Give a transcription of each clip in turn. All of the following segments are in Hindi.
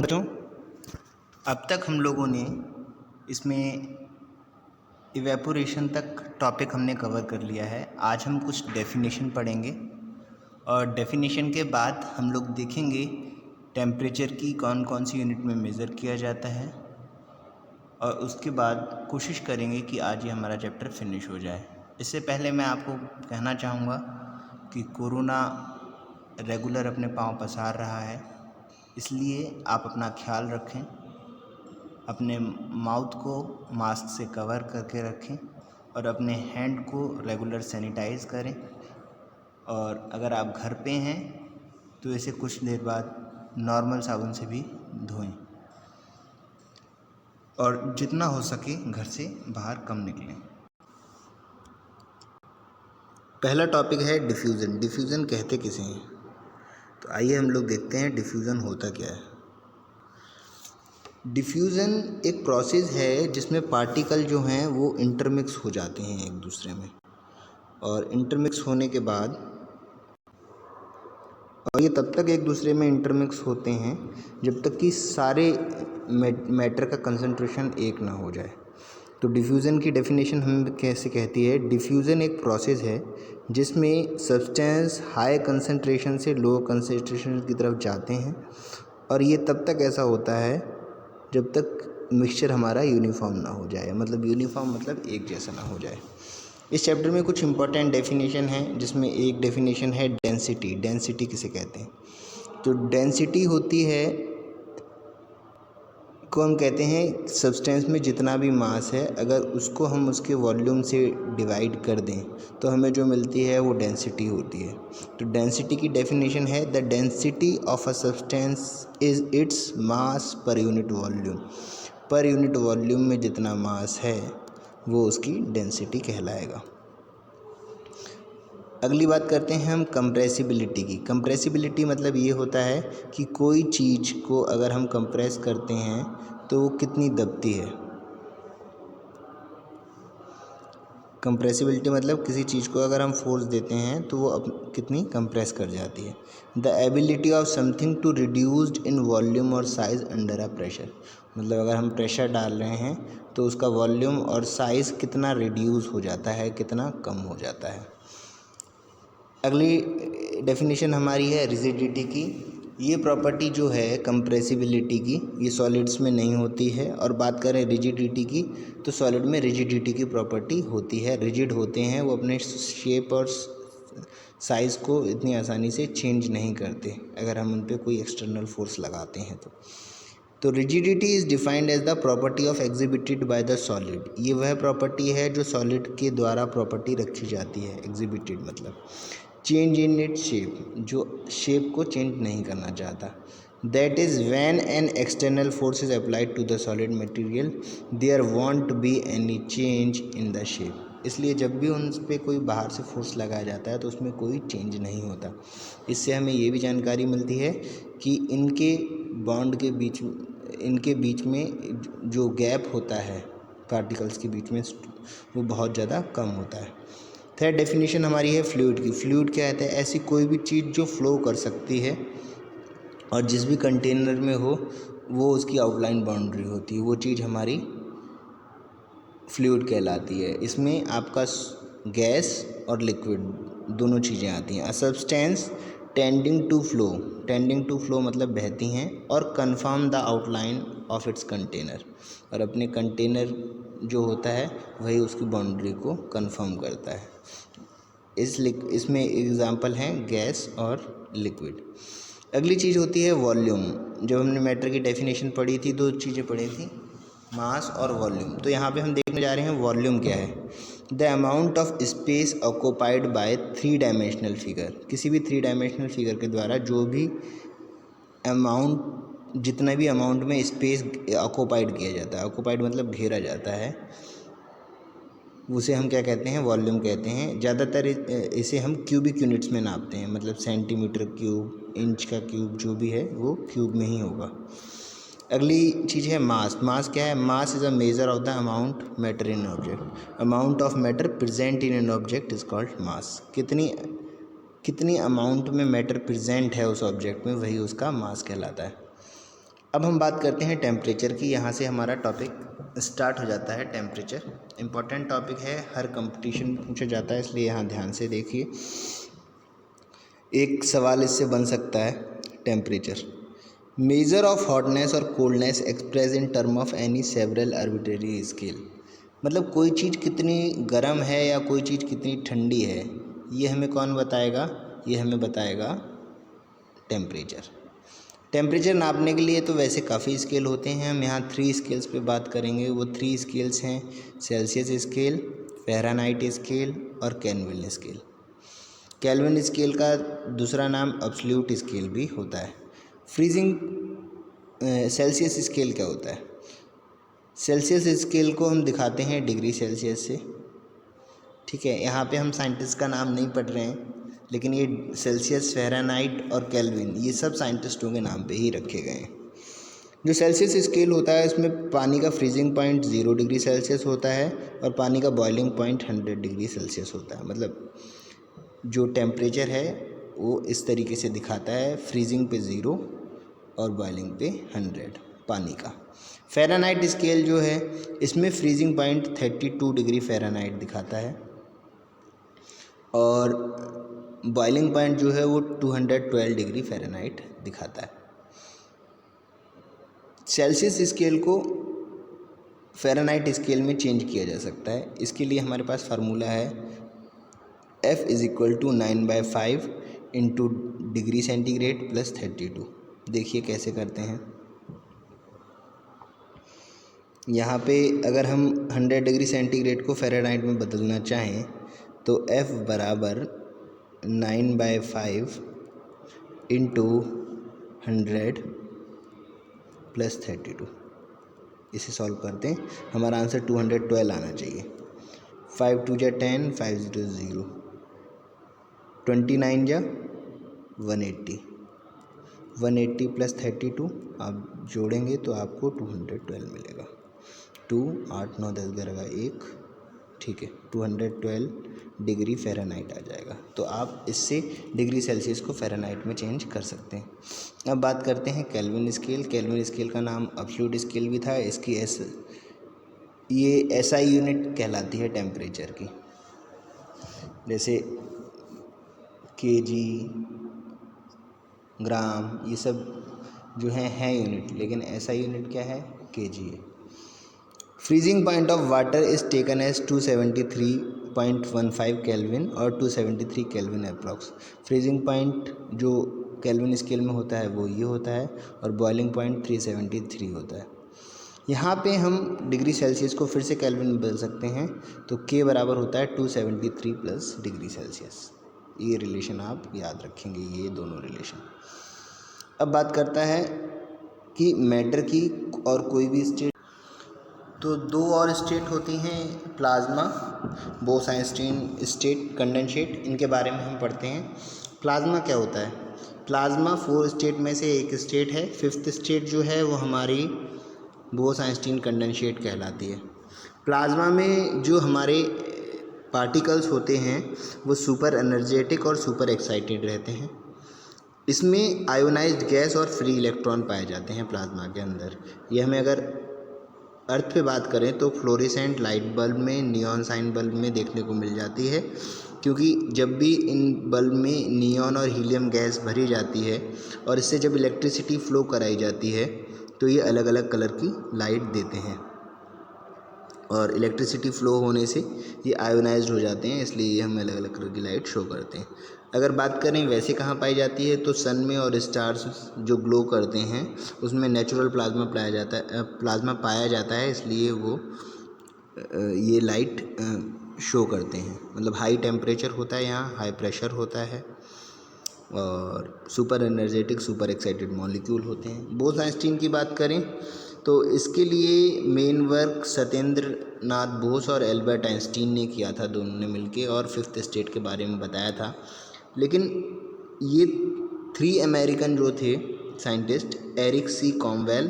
बच्चों, अब तक हम लोगों ने इसमें इवेपोरेशन तक टॉपिक हमने कवर कर लिया है। आज हम कुछ डेफिनेशन पढ़ेंगे और डेफिनेशन के बाद हम लोग देखेंगे टेम्परेचर की कौन कौन सी यूनिट में मेज़र किया जाता है और उसके बाद कोशिश करेंगे कि आज ये हमारा चैप्टर फिनिश हो जाए। इससे पहले मैं आपको कहना चाहूँगा कि कोरोना रेगुलर अपने पाँव पसार रहा है, इसलिए आप अपना ख्याल रखें, अपने माउथ को मास्क से कवर करके रखें और अपने हैंड को रेगुलर सैनिटाइज़ करें। और अगर आप घर पे हैं तो इसे कुछ देर बाद नॉर्मल साबुन से भी धोएं और जितना हो सके घर से बाहर कम निकलें। पहला टॉपिक है डिफ्यूज़न। डिफ्यूज़न कहते किसे हैं? तो आइए हम लोग देखते हैं डिफ्यूज़न होता क्या है। डिफ्यूज़न एक प्रोसेस है जिसमें पार्टिकल जो हैं वो इंटरमिक्स हो जाते हैं एक दूसरे में, और इंटरमिक्स होने के बाद और ये तब तक एक दूसरे में इंटरमिक्स होते हैं जब तक कि सारे मैटर का कंसंट्रेशन एक ना हो जाए। तो डिफ्यूज़न की डेफिनेशन हम कैसे कहती है? डिफ्यूज़न एक प्रोसेस है जिसमें सब्सटेंस हाई कंसंट्रेशन से लो कंसंट्रेशन की तरफ जाते हैं, और ये तब तक ऐसा होता है जब तक मिक्सचर हमारा यूनिफॉर्म ना हो जाए। मतलब यूनिफॉर्म मतलब एक जैसा ना हो जाए। इस चैप्टर में कुछ इंपॉर्टेंट डेफिनेशन है, जिसमें एक डेफिनेशन है डेंसिटी। डेंसिटी किसे कहते हैं? तो डेंसिटी होती है को हम कहते हैं सब्सटेंस में जितना भी मास है, अगर उसको हम उसके वॉल्यूम से डिवाइड कर दें तो हमें जो मिलती है वो डेंसिटी होती है। तो डेंसिटी की डेफिनेशन है the density of a substance is its mass per unit volume. Per unit volume में जितना मास है वो उसकी डेंसिटी कहलाएगा। अगली बात करते हैं हम कंप्रेसिबिलिटी की। कंप्रेसिबिलिटी मतलब ये होता है कि कोई चीज़ को अगर हम कंप्रेस करते हैं तो वो कितनी दबती है। कंप्रेसिबिलिटी मतलब किसी चीज़ को अगर हम फोर्स देते हैं तो वो कितनी कंप्रेस कर जाती है। The ability of something to reduced in volume और साइज़ अंडर अ प्रेशर। मतलब अगर हम प्रेशर डाल रहे हैं तो उसका वॉल्यूम और साइज़ कितना रिड्यूस हो जाता है, कितना कम हो जाता है। अगली डेफिनेशन हमारी है रिजिडिटी की। ये प्रॉपर्टी जो है कंप्रेसिबिलिटी की, ये सॉलिड्स में नहीं होती है। और बात करें रिजिडिटी की, तो सॉलिड में रिजिडिटी की प्रॉपर्टी होती है। रिजिड होते हैं, वो अपने शेप और साइज़ को इतनी आसानी से चेंज नहीं करते अगर हम उन पर कोई एक्सटर्नल फोर्स लगाते हैं तो rigidity is defined as the property of exhibited by the solid. ये वह प्रॉपर्टी है जो सॉलिड के द्वारा प्रॉपर्टी रखी जाती है। एग्जिबिटेड मतलब चेंज इन इट शेप, जो शेप को चेंज नहीं करना चाहता। That is when an external force is applied to the solid material there won't be any change in the shape. इसलिए जब भी उन पर कोई बाहर से फोर्स लगाया जाता है तो उसमें कोई चेंज नहीं होता। इससे हमें ये भी जानकारी मिलती है कि इनके बॉन्ड के बीच, इनके बीच में जो गैप होता है पार्टिकल्स के बीच में, वो बहुत ज़्यादा कम होता है। थर्ड डेफिनेशन हमारी है फ्लूइड की। फ्लूइड क्या कहते हैं? ऐसी कोई भी चीज़ जो फ्लो कर सकती है और जिस भी कंटेनर में हो वो उसकी आउटलाइन बाउंड्री होती है, वो चीज़ हमारी फ्लूइड कहलाती है। इसमें आपका गैस और लिक्विड दोनों चीज़ें आती हैं। A substance tending to flow, tending to flow मतलब बहती हैं, और confirm the outline of its container, और अपने कंटेनर जो होता है वही उसकी बाउंड्री को कंफर्म करता है। इसमें एग्जांपल हैं गैस और लिक्विड। अगली चीज़ होती है वॉल्यूम। जब हमने मैटर की डेफिनेशन पढ़ी थी, दो चीज़ें पढ़ी थी, मास और वॉल्यूम। तो यहाँ पे हम देखने जा रहे हैं वॉल्यूम क्या है। The amount of space occupied by three dimensional figure. किसी भी थ्री डायमेंशनल फिगर के द्वारा जो भी अमाउंट, जितना भी अमाउंट में स्पेस ऑक्यूपाइड किया जाता है, ऑक्यूपाइड मतलब घेरा जाता है, उसे हम क्या कहते हैं? वॉल्यूम कहते हैं। ज़्यादातर इसे हम क्यूबिक यूनिट्स में नापते हैं, मतलब सेंटीमीटर क्यूब, इंच का क्यूब, जो भी है वो क्यूब में ही होगा। अगली चीज़ है मास। मास क्या है? Mass is a measure of the amount matter in object. Amount of matter present in an object is called मास। कितनी अमाउंट में मैटर प्रेजेंट है उस ऑब्जेक्ट में, वही उसका मास कहलाता है। अब हम बात करते हैं टेम्परेचर की। यहाँ से हमारा टॉपिक स्टार्ट हो जाता है। टेम्परेचर इम्पॉर्टेंट टॉपिक है, हर कंपटीशन में पूछा जाता है, इसलिए यहाँ ध्यान से देखिए। एक सवाल इससे बन सकता है, टेम्परेचर मेजर ऑफ हॉटनेस और coldness express in term of any several arbitrary scale. मतलब कोई चीज़ कितनी गर्म है या कोई चीज़ कितनी ठंडी है, ये हमें कौन बताएगा? ये हमें बताएगा टेम्परेचर। टेम्परेचर नापने के लिए तो वैसे काफ़ी स्केल होते हैं, हम यहाँ 3 स्केल्स पे बात करेंगे। वो 3 स्केल्स हैं, सेल्सियस स्केल, फ़ारेनहाइट स्केल और केल्विन स्केल। केल्विन स्केल का दूसरा नाम एब्सोल्यूट स्केल भी होता है। फ्रीजिंग सेल्सियस स्केल क्या होता है? सेल्सियस स्केल को हम दिखाते हैं डिग्री सेल्सियस से, ठीक है। यहाँ पे हम साइंटिस्ट का नाम नहीं पढ़ रहे हैं, लेकिन ये सेल्सियस, फ़ारेनहाइट और केल्विन ये सब साइंटिस्टों के नाम पे ही रखे गए हैं। जो सेल्सियस स्केल होता है इसमें पानी का फ्रीजिंग पॉइंट 0 डिग्री सेल्सियस होता है और पानी का बॉइलिंग पॉइंट 100 डिग्री सेल्सियस होता है। मतलब जो टेम्परेचर है वो इस तरीके से दिखाता है, फ्रीजिंग पे 0 और बॉइलिंग पे 100 पानी का। फ़ारेनहाइट स्केल जो है इसमें फ्रीजिंग पॉइंट 32 डिग्री फ़ारेनहाइट दिखाता है और बॉइलिंग पॉइंट जो है वो 212 डिग्री फ़ारेनहाइट दिखाता है। सेल्सियस स्केल को फ़ारेनहाइट स्केल में चेंज किया जा सकता है। इसके लिए हमारे पास फार्मूला है F = 9/5 into degree centigrade plus 32। देखिए कैसे करते हैं। यहाँ पे अगर हम 100 डिग्री सेंटीग्रेड को फ़ारेनहाइट में बदलना चाहें तो F = 9/5 इंटू 100 प्लस 32। इसे सॉल्व करते हैं, हमारा आंसर 212 आना चाहिए। 5 2 जा 10, 5 0 0, 29 जा 180, 180 प्लस 32 आप जोड़ेंगे तो आपको 212 मिलेगा। 2 8 9 10 11 1, ठीक है, 212 डिग्री फ़ारेनहाइट आ जाएगा। तो आप इससे डिग्री सेल्सियस को फ़ारेनहाइट में चेंज कर सकते हैं। अब बात करते हैं केल्विन स्केल। केल्विन स्केल का नाम एब्सोल्यूट स्केल भी था। इसकी ये SI यूनिट कहलाती है टेम्परेचर की, जैसे kg, ग्राम, ये सब जो हैं यूनिट, लेकिन SI यूनिट क्या है? kg है। Freezing point of water is taken as 273.15 kelvin और 273 केल्विन अप्रॉक्स। फ्रीजिंग पॉइंट जो केल्विन स्केल में होता है वो ये होता है और बॉइलिंग पॉइंट 373 होता है। यहाँ पे हम डिग्री सेल्सियस को फिर से केल्विन में बदल सकते हैं, तो K बराबर होता है 273 प्लस डिग्री सेल्सियस। ये रिलेशन आप याद रखेंगे, ये दोनों रिलेशन। अब बात करता है कि मैटर की और कोई भी स्टेट, तो 2 और स्टेट होती हैं, प्लाज्मा, बोस-आइंस्टीन स्टेट, कंडेंसेट, इनके बारे में हम पढ़ते हैं। प्लाज्मा क्या होता है? प्लाज्मा 4 स्टेट में से एक स्टेट है। 5th स्टेट जो है वो हमारी बोस-आइंस्टीन कंडेंसेट कहलाती है। प्लाज्मा में जो हमारे पार्टिकल्स होते हैं वो सुपर एनर्जेटिक और सुपर एक्साइटेड रहते हैं। इसमें आयोनाइज्ड गैस और फ्री इलेक्ट्रॉन पाए जाते हैं प्लाज्मा के अंदर। ये हमें अगर अर्थ पे बात करें तो फ्लोरेसेंट लाइट बल्ब में, नियॉन साइन बल्ब में देखने को मिल जाती है, क्योंकि जब भी इन बल्ब में नियॉन और हीलियम गैस भरी जाती है और इससे जब इलेक्ट्रिसिटी फ़्लो कराई जाती है तो ये अलग अलग कलर की लाइट देते हैं और इलेक्ट्रिसिटी फ़्लो होने से ये आयोनाइज्ड हो जाते हैं, इसलिए ये हमें अलग अलग कलर की लाइट शो करते हैं। अगर बात करें वैसे कहाँ पाई जाती है, तो सन में और स्टार्स जो ग्लो करते हैं उसमें नेचुरल प्लाज्मा पाया जाता है, इसलिए वो ये लाइट शो करते हैं। मतलब हाई टेम्परेचर होता है, यहाँ हाई प्रेशर होता है और super energetic, super excited molecule होते हैं। बोस-आइंस्टीन की बात करें तो इसके लिए मेन वर्क सत्येंद्र नाथ बोस और एल्बर्ट आइंस्टीन ने किया था, दोनों ने मिलके, और 5th स्टेट के बारे में बताया था। लेकिन ये 3 अमेरिकन जो थे साइंटिस्ट, एरिक सी कॉम्वेल,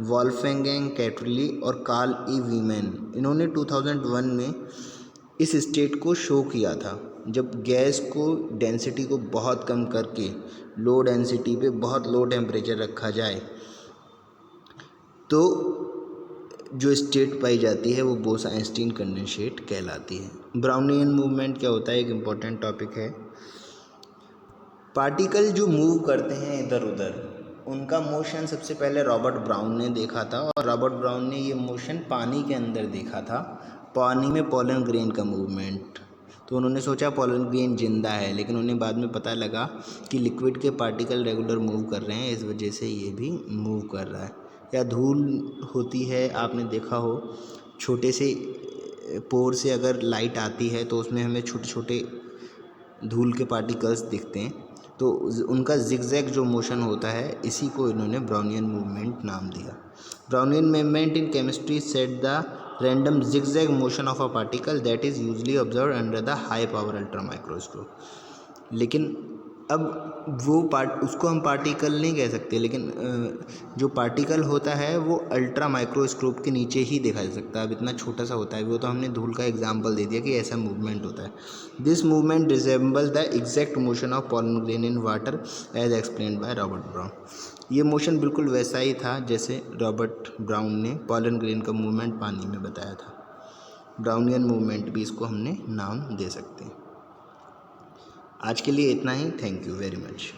वॉल्फगैंग कैटरली और कार्ल ई वीमैन, इन्होंने 2001 में इस स्टेट को शो किया था, जब गैस को डेंसिटी को बहुत कम करके लो डेंसिटी पे बहुत लो टेम्परेचर रखा जाए तो जो स्टेट पाई जाती है वो बोस-आइंस्टीन कंडेंसेट कहलाती है। ब्राउनियन मूवमेंट क्या होता है, एक इम्पॉर्टेंट टॉपिक है। पार्टिकल जो मूव करते हैं इधर उधर, उनका मोशन सबसे पहले रॉबर्ट ब्राउन ने देखा था, और रॉबर्ट ब्राउन ने ये मोशन पानी के अंदर देखा था, पानी में पोलन ग्रेन का मूवमेंट। तो उन्होंने सोचा पोलन ग्रेन जिंदा है, लेकिन उन्हें बाद में पता लगा कि लिक्विड के पार्टिकल रेगुलर मूव कर रहे हैं, इस वजह से ये भी मूव कर रहा है। या धूल होती है, आपने देखा हो, छोटे से पोर से अगर लाइट आती है तो उसमें हमें छोटे छोटे धूल के पार्टिकल्स दिखते हैं, तो उनका जिगजैग जो मोशन होता है, इसी को इन्होंने ब्राउनियन मूवमेंट नाम दिया। Brownian movement in chemistry set the random zigzag motion of a particle that is usually observe under the high power ultra microscope. लेकिन अब वो उसको हम पार्टिकल नहीं कह सकते, लेकिन जो पार्टिकल होता है वो अल्ट्रा माइक्रोस्कोप के नीचे ही देखा जा सकता है। अब इतना छोटा सा होता है, वो तो हमने धूल का एग्जांपल दे दिया कि ऐसा मूवमेंट होता है। This movement resemble the exact motion of pollen grain in water as explained by Robert Brown. ये मोशन बिल्कुल वैसा ही था जैसे रॉबर्ट ब्राउन ने पोलन ग्रेन का मूवमेंट पानी में बताया था। ब्राउनियन मूवमेंट भी इसको हमने नाम दे सकते हैं। आज के लिए इतना ही। Thank you very much.